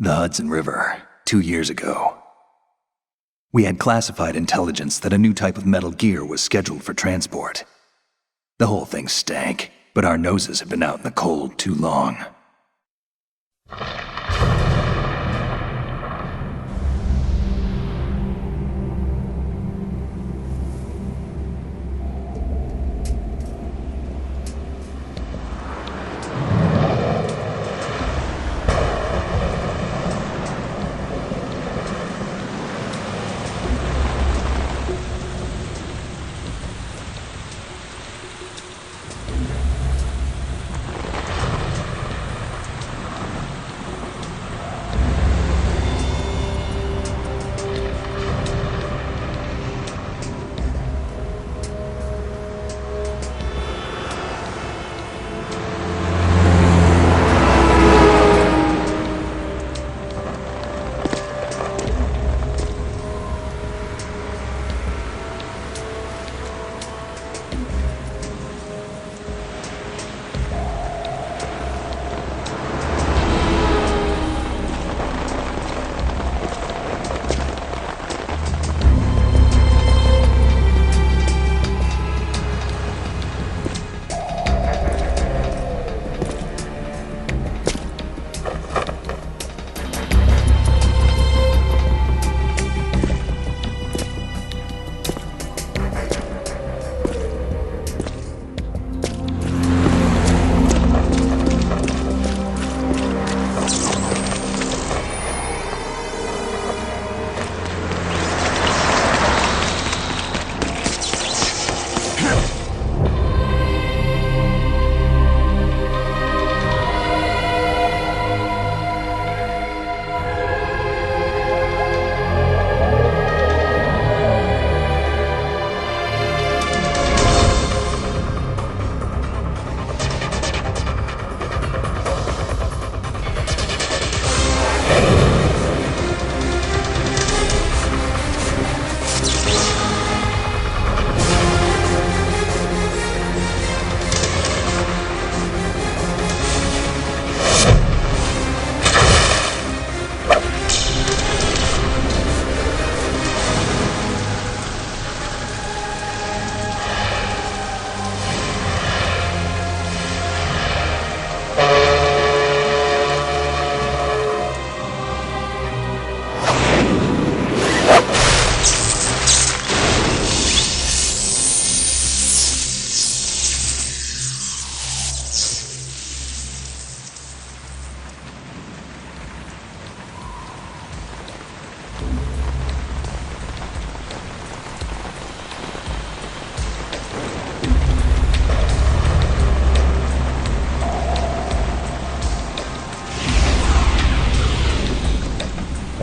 The Hudson River, 2 years ago. We had classified intelligence that a new type of metal gear was scheduled for transport. The whole thing stank, but our noses had been out in the cold too long.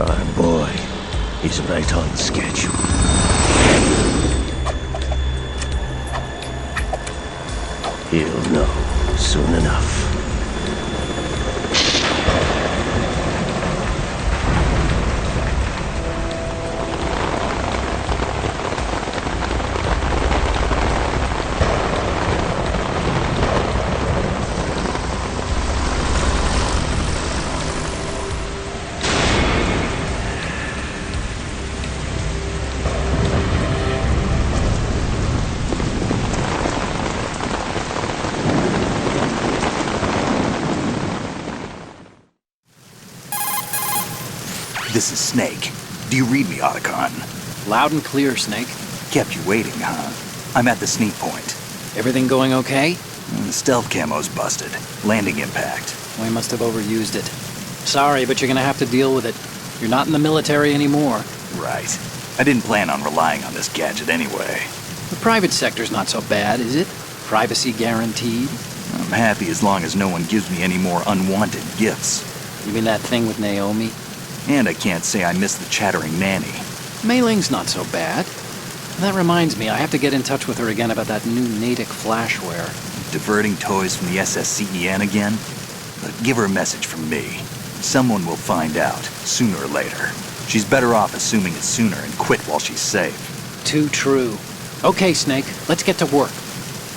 Our boy is right on schedule. He'll know soon enough. This is Snake. Do you read me, Otacon? Loud and clear, Snake. Kept you waiting, huh? I'm at the sneak point. Everything going okay? The stealth camo's busted. Landing impact. We must have overused it. Sorry, but you're gonna have to deal with it. You're not in the military anymore. Right. I didn't plan on relying on this gadget anyway. The private sector's not so bad, is it? Privacy guaranteed? I'm happy as long as no one gives me any more unwanted gifts. You mean that thing with Naomi? And I can't say I miss the chattering nanny. Mei Ling's not so bad. That reminds me, I have to get in touch with her again about that new Natick flashware. Diverting toys from the SSCEN again? But give her a message from me. Someone will find out, sooner or later. She's better off assuming it sooner and quit while she's safe. Too true. Okay, Snake, let's get to work.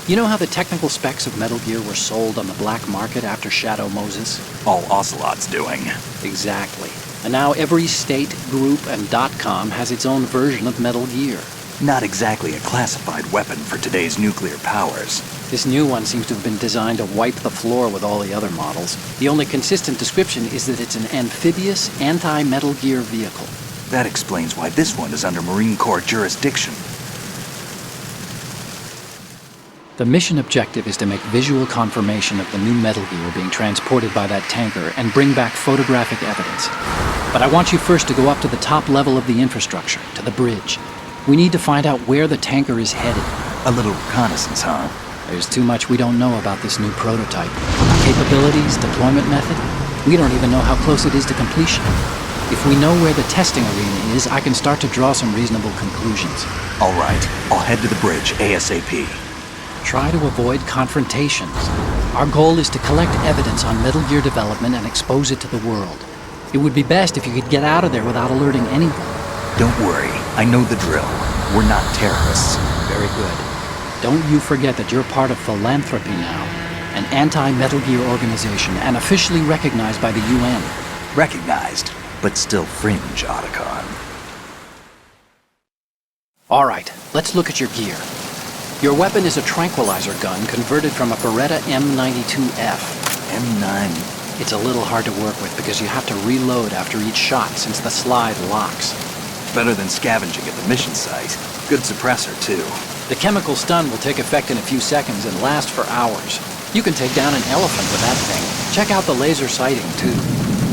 You know how the technical specs of Metal Gear were sold on the black market after Shadow Moses? All Ocelot's doing. Exactly. And now every state, group, and .com has its own version of Metal Gear. Not exactly a classified weapon for today's nuclear powers. This new one seems to have been designed to wipe the floor with all the other models. The only consistent description is that it's an amphibious, anti-Metal Gear vehicle. That explains why this one is under Marine Corps jurisdiction. The mission objective is to make visual confirmation of the new Metal Gear being transported by that tanker and bring back photographic evidence. But I want you first to go up to the top level of the infrastructure, to the bridge. We need to find out where the tanker is headed. A little reconnaissance, huh? There's too much we don't know about this new prototype. Capabilities, deployment method. We don't even know how close it is to completion. If we know where the testing arena is, I can start to draw some reasonable conclusions. All right, I'll head to the bridge ASAP. Try to avoid confrontations. Our goal is to collect evidence on Metal Gear development and expose it to the world. It would be best if you could get out of there without alerting anyone. Don't worry, I know the drill. We're not terrorists. Very good. Don't you forget that you're part of Philanthropy now, an anti-Metal Gear organization and officially recognized by the UN. Recognized, but still fringe, Otacon. All right, let's look at your gear. Your weapon is a tranquilizer gun converted from a Beretta M92F. M9. It's a little hard to work with because you have to reload after each shot since the slide locks. Better than scavenging at the mission site. Good suppressor, too. The chemical stun will take effect in a few seconds and last for hours. You can take down an elephant with that thing. Check out the laser sighting, too.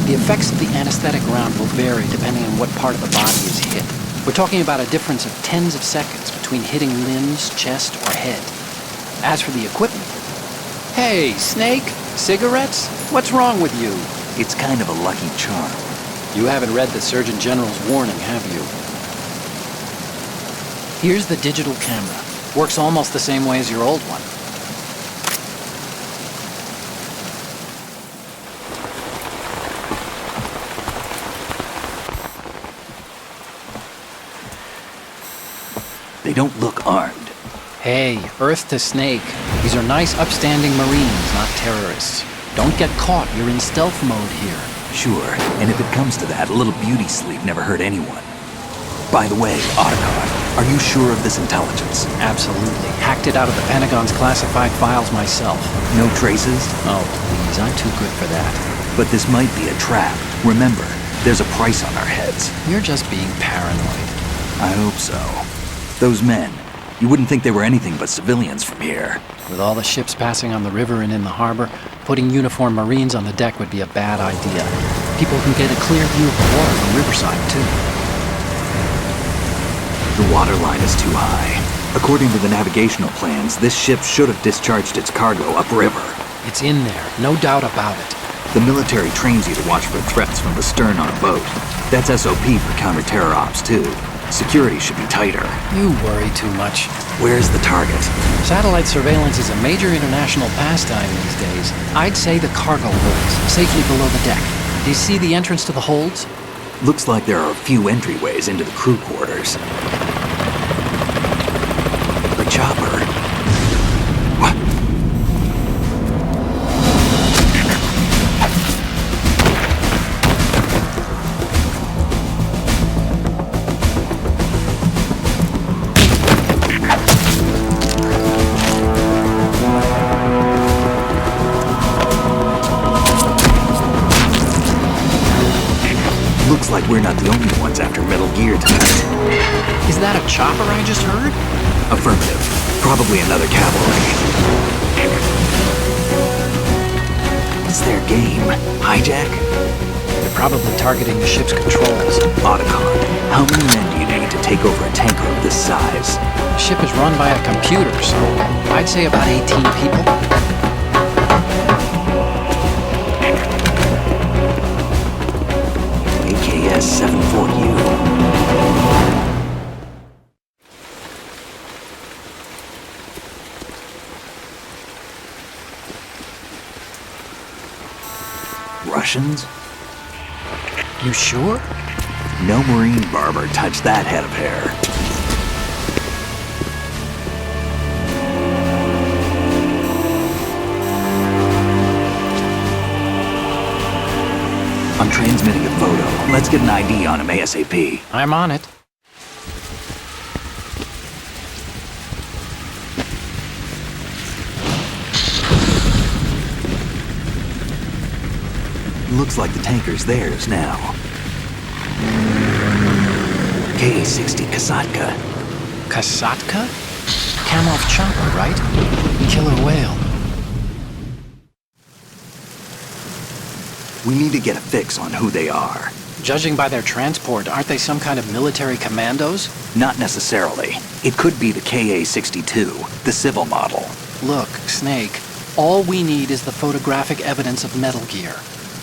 The effects of the anesthetic round will vary depending on what part of the body is hit. We're talking about a difference of tens of seconds between hitting limbs, chest, or head. As for the equipment... Hey, Snake? Cigarettes? What's wrong with you? It's kind of a lucky charm. You haven't read the Surgeon General's warning, have you? Here's the digital camera. Works almost the same way as your old one. They don't look armed. Hey, Earth to Snake. These are nice, upstanding Marines, not terrorists. Don't get caught. You're in stealth mode here. Sure, and if it comes to that, a little beauty sleep never hurt anyone. By the way, Otacon, are you sure of this intelligence? Absolutely. Hacked it out of the Pentagon's classified files myself. No traces? Oh, please, I'm too good for that. But this might be a trap. Remember, there's a price on our heads. You're just being paranoid. I hope so. Those men, you wouldn't think they were anything but civilians from here. With all the ships passing on the river and in the harbor, putting uniformed Marines on the deck would be a bad idea. People can get a clear view of the water from Riverside, too. The water line is too high. According to the navigational plans, this ship should have discharged its cargo upriver. It's in there, no doubt about it. The military trains you to watch for threats from the stern on a boat. That's SOP for counter-terror ops, too. Security should be tighter. You worry too much. Where's the target? Satellite surveillance is a major international pastime these days. I'd say the cargo holds, safely below the deck. Do you see the entrance to the holds? Looks like there are a few entryways into the crew quarters. The chopper. What? Looks like we're not the only ones after Metal Gear tonight. Is that a chopper I just heard? Affirmative. Probably another cavalry. What's their game? Hijack? They're probably targeting the ship's controls. Otacon, how many men do you need to take over a tanker of this size? The ship is run by a computer, so I'd say about 18 people. AKS 74U. Russians? You sure? No Marine barber touched that head of hair. I'm transmitting a photo. Let's get an ID on him ASAP. I'm on it. Looks like the tanker's theirs now. KA-60 Kasatka. Kasatka? Kamov chopper, right? Killer whale. We need to get a fix on who they are. Judging by their transport, aren't they some kind of military commandos? Not necessarily. It could be the KA-62, the civil model. Look, Snake, all we need is the photographic evidence of Metal Gear.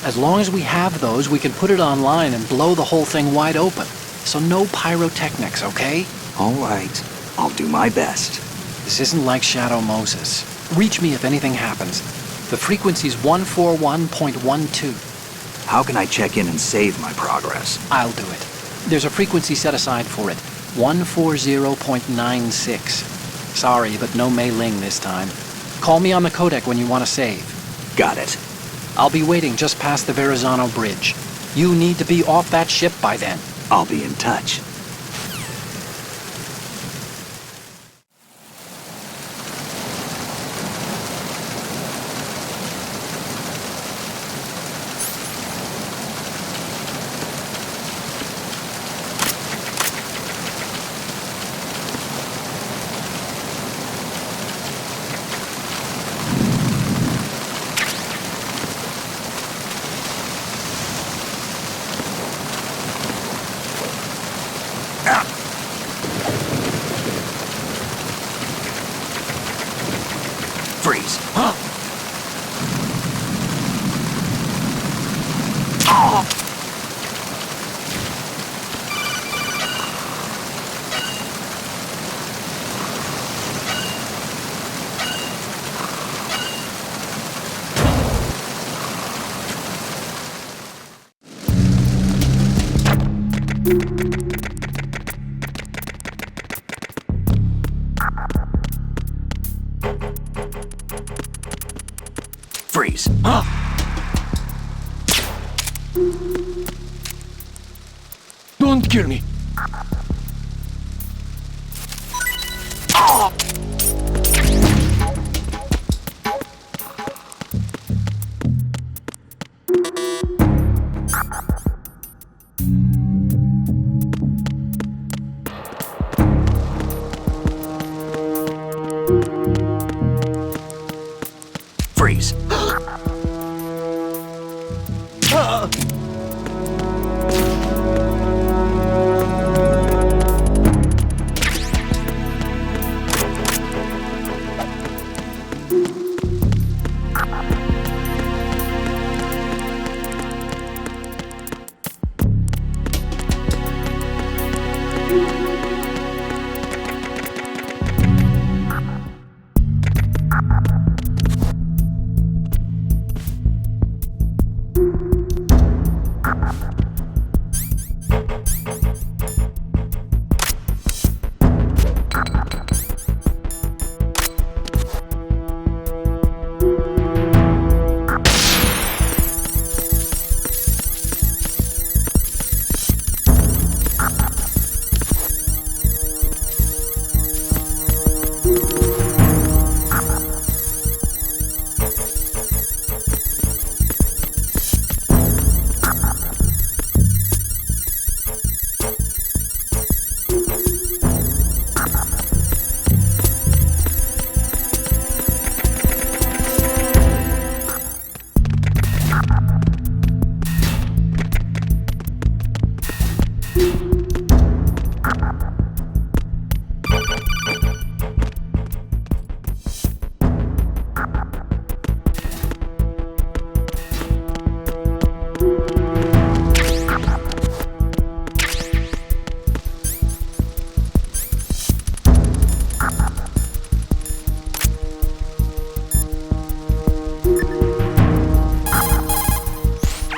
As long as we have those, we can put it online and blow the whole thing wide open. So no pyrotechnics, okay? All right. I'll do my best. This isn't like Shadow Moses. Reach me if anything happens. The frequency's 141.12. How can I check in and save my progress? I'll do it. There's a frequency set aside for it. 140.96. Sorry, but no Mei Ling this time. Call me on the codec when you want to save. Got it. I'll be waiting just past the Verrazano Bridge. You need to be off that ship by then. I'll be in touch. Freeze. Huh? Oh. Freeze. Huh? Don't kill me. Oh. Freeze.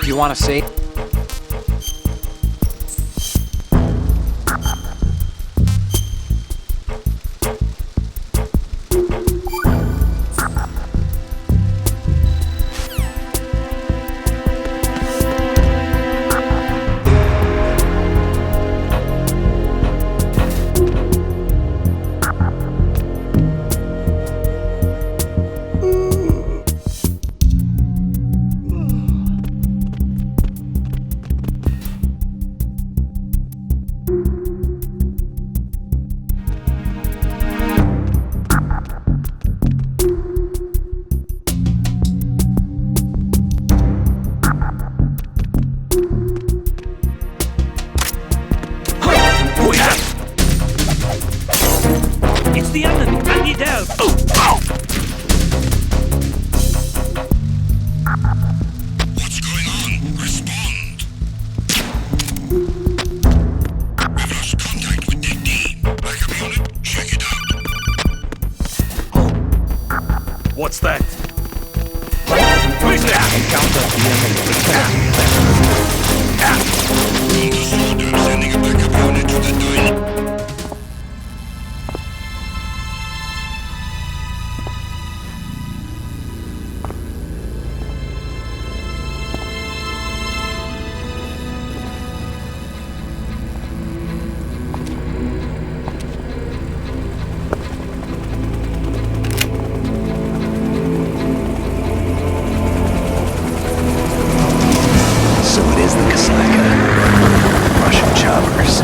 You want to save? What's that? Sending a backup unit to the dine. So it is the Kaslaka. Russian choppers.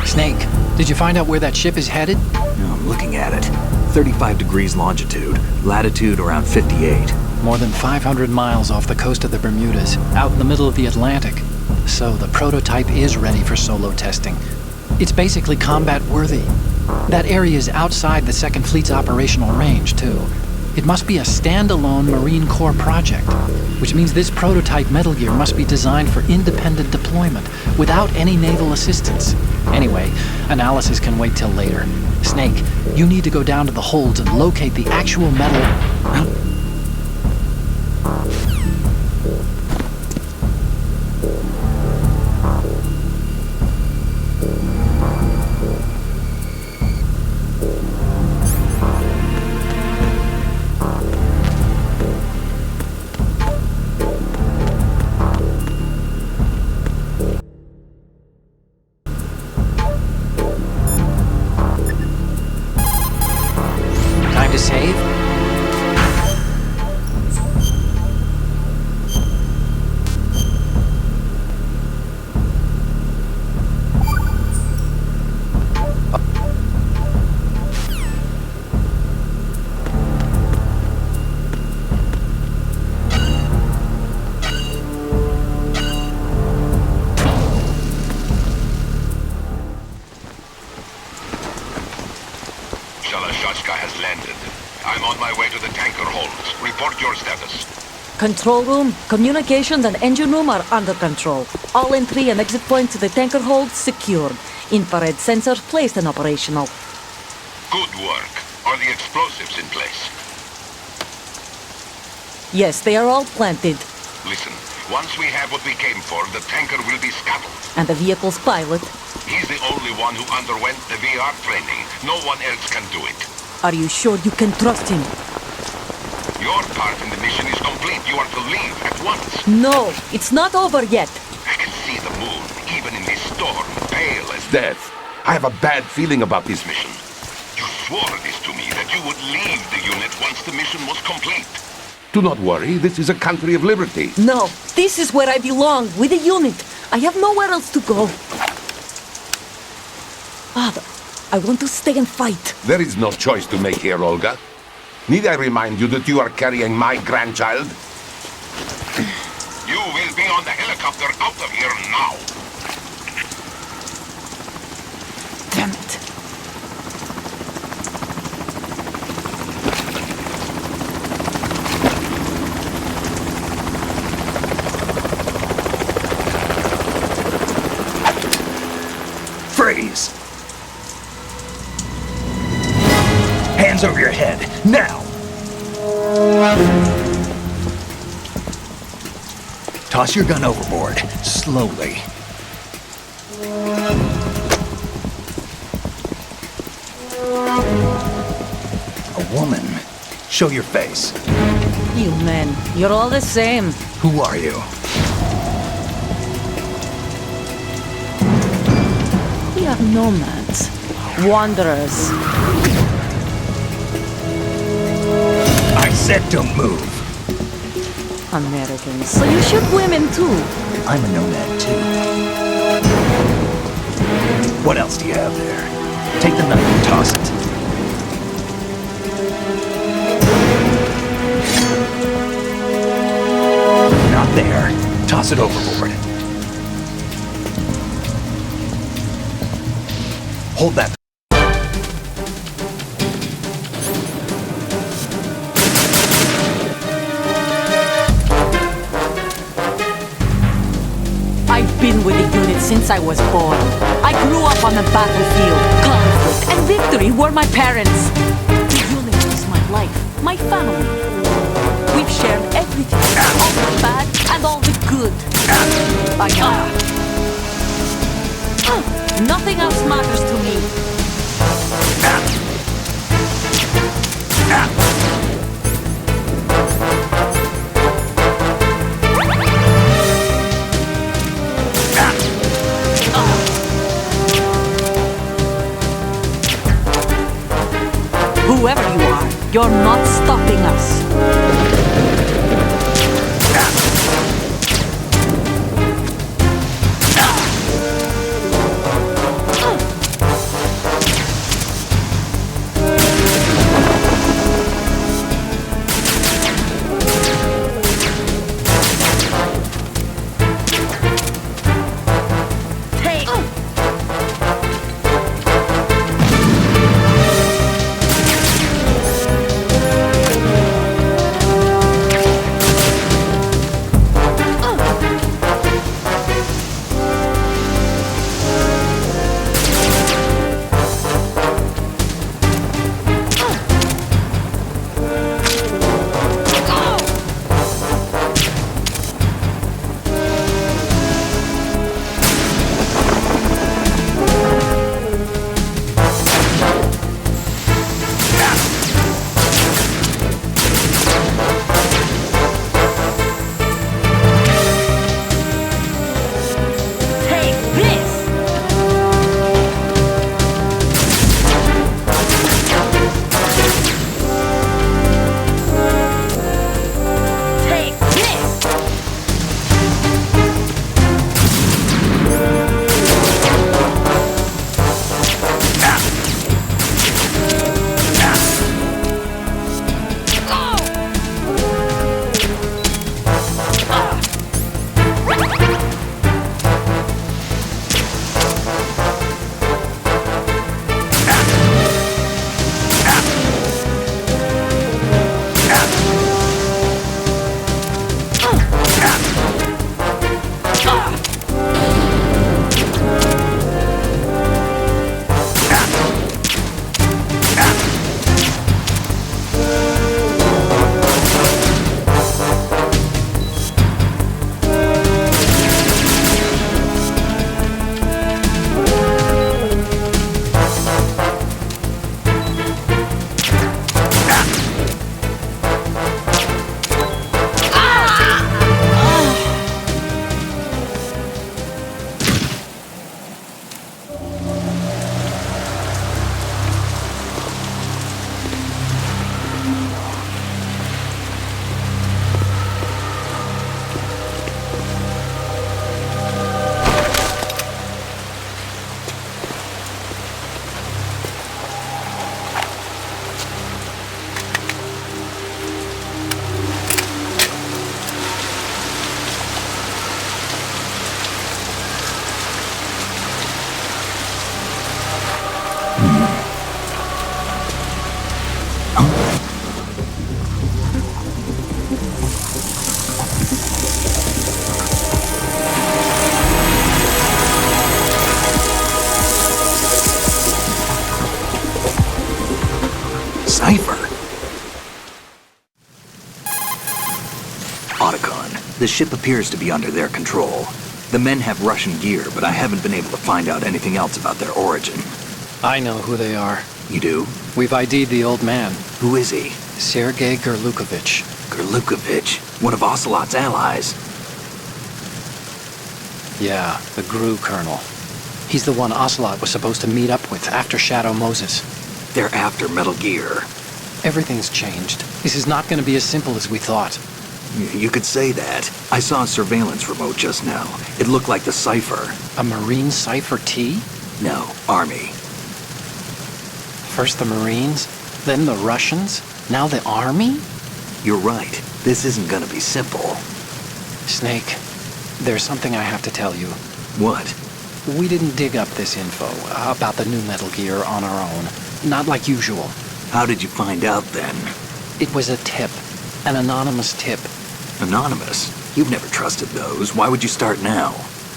Snake, did you find out where that ship is headed? I'm looking at it. 35 degrees longitude, latitude around 58. More than 500 miles off the coast of the Bermudas, out in the middle of the Atlantic. So the prototype is ready for solo testing. It's basically combat-worthy. That area is outside the Second Fleet's operational range, too. It must be a standalone Marine Corps project, which means this prototype Metal Gear must be designed for independent deployment, without any naval assistance. Anyway, analysis can wait till later. Snake, you need to go down to the holds and locate the actual metal... Time to save? Shalashashka has landed. I'm on my way to the tanker holds. Report your status. Control room, communications and engine room are under control. All entry and exit points to the tanker hold secured. Infrared sensors placed and operational. Good work. Are the explosives in place? Yes, they are all planted. Listen, once we have what we came for, the tanker will be scuttled. And the vehicle's pilot. He's the only one who underwent the VR training. No one else can do it. Are you sure you can trust him? Your part in the mission is complete. You are to leave at once. No, it's not over yet. I can see the moon, even in this storm, pale as death. I have a bad feeling about this mission. You swore this to me, that you would leave the unit once the mission was complete. Do not worry, this is a country of liberty. No, this is where I belong, with the unit. I have nowhere else to go. Father, I want to stay and fight. There is no choice to make here, Olga. Need I remind you that you are carrying my grandchild? You will be on the helicopter out of here now. Damn it. Freeze! Hands over your head, now! Toss your gun overboard, slowly. woman. Show your face. You men, you're all the same. Who are you? We are nomads. Wanderers. I said don't move. Americans. So you shoot women too. I'm a nomad too. What else do you have there? Take the knife and toss it. Not there. Toss it overboard. Hold that. I've been with the unit since I was born. I grew up on the battlefield. Conflict and victory were my parents. The unit is my life, my family. We've shared everything, all the bad and all the good. Nothing else matters to me. Whoever you are, you're not stopping us. Cypher. Otacon, the ship appears to be under their control. The men have Russian gear, but I haven't been able to find out anything else about their origin. I know who they are. You do? We've ID'd the old man, Who is he? Sergei Gerlukovich. Gerlukovich, one of Ocelot's allies. Yeah, the GRU colonel. He's the one Ocelot was supposed to meet up with after Shadow Moses. They're after Metal Gear. Everything's changed. This is not going to be as simple as we thought. You could say that. I saw a surveillance remote just now. It looked like the Cypher. A Marine Cypher T? No, Army. First the Marines, then the Russians, now the Army? You're right. This isn't gonna be simple. Snake, there's something I have to tell you. What? We didn't dig up this info about the new Metal Gear on our own. Not like usual. How did you find out then? It was a tip. An anonymous tip. Anonymous? You've never trusted those. Why would you start now?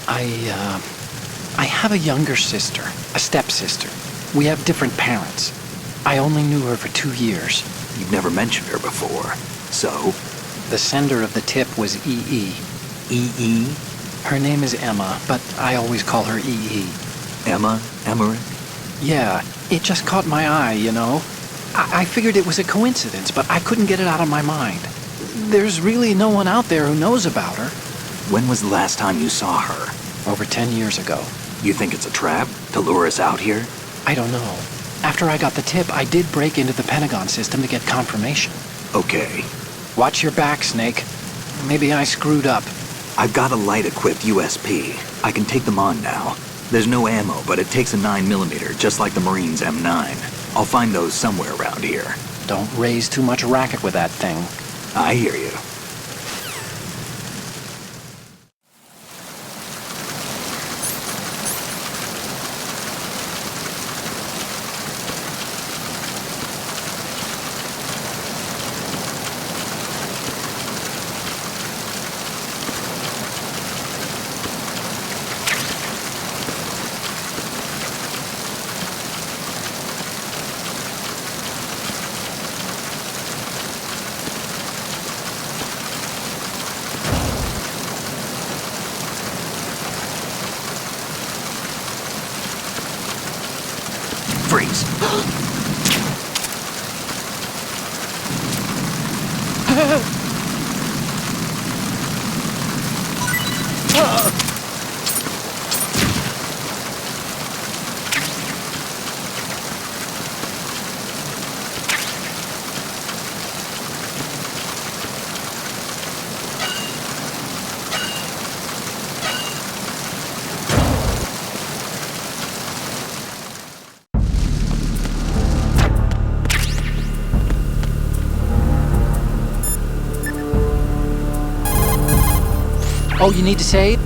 I have a younger sister, a stepsister. We have different parents. I only knew her for 2 years. You've never mentioned her before. So? The sender of the tip was EE. EE? Her name is Emma, but I always call her EE. Emma? Emmerich? Yeah, it just caught my eye, you know? I figured it was a coincidence, but I couldn't get it out of my mind. There's really no one out there who knows about her. When was the last time you saw her? Over 10 years ago. You think it's a trap? To lure us out here? I don't know. After I got the tip, I did break into the Pentagon system to get confirmation. Okay. Watch your back, Snake. Maybe I screwed up. I've got a light-equipped USP. I can take them on now. There's no ammo, but it takes a 9mm, just like the Marines' M9. I'll find those somewhere around here. Don't raise too much racket with that thing. I hear you. Freeze! Oh, you need to save?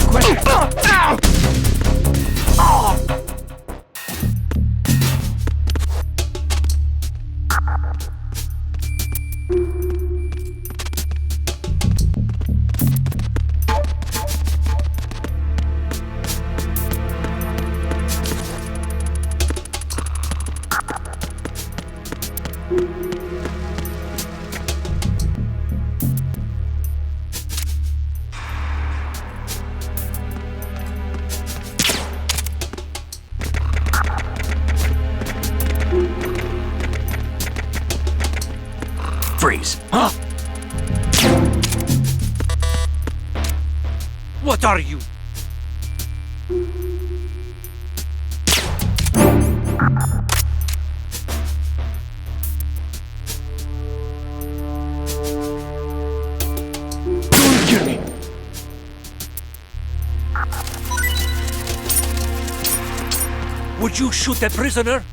question. Freeze. Huh? What are you? Don't kill me. Would you shoot a prisoner?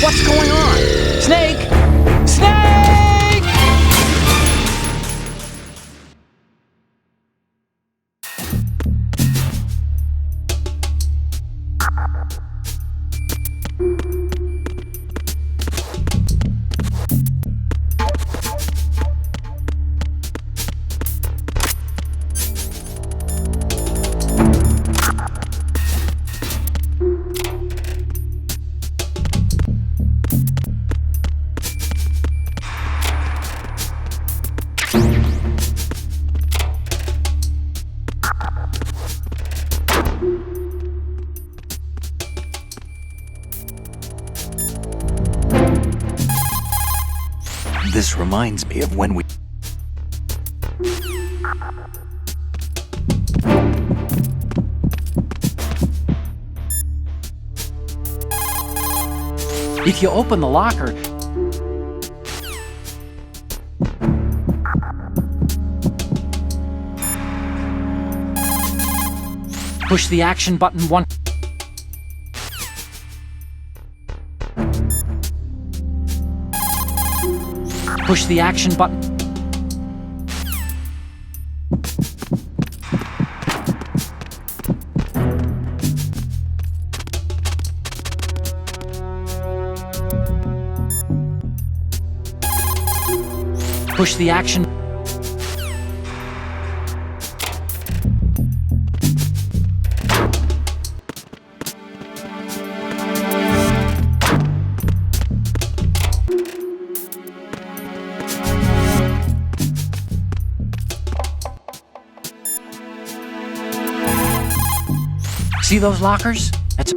What's going on? Snake! Snake! This reminds me of when we... If you open the locker, push the action button one. Push the action button. Push the action. See those lockers? That's...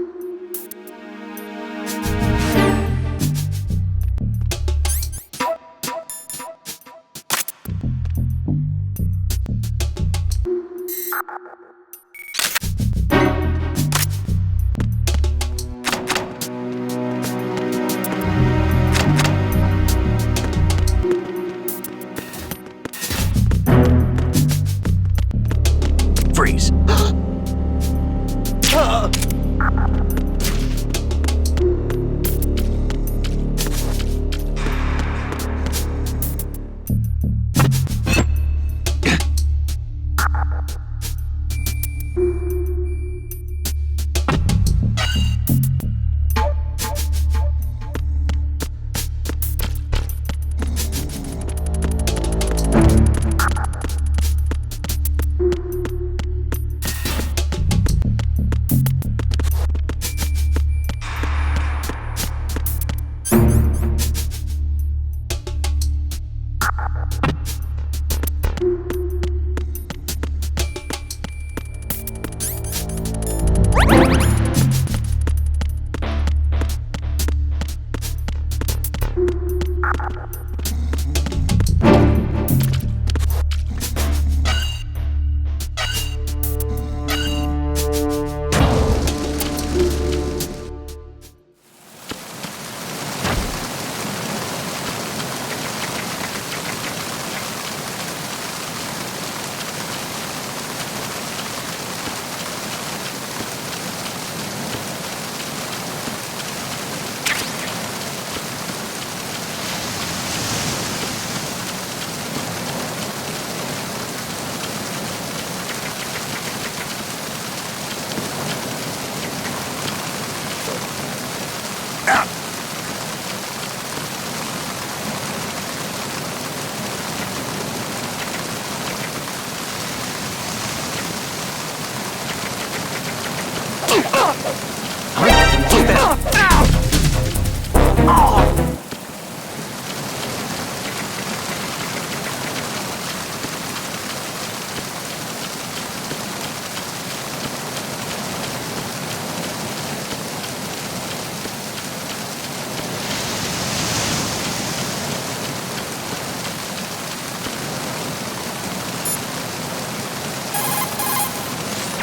Freeze.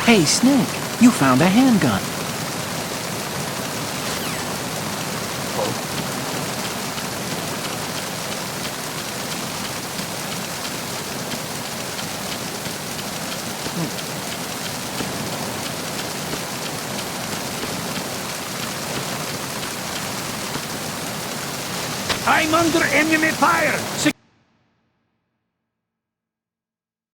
Hey, Snake, you found a handgun. I'm under enemy fire!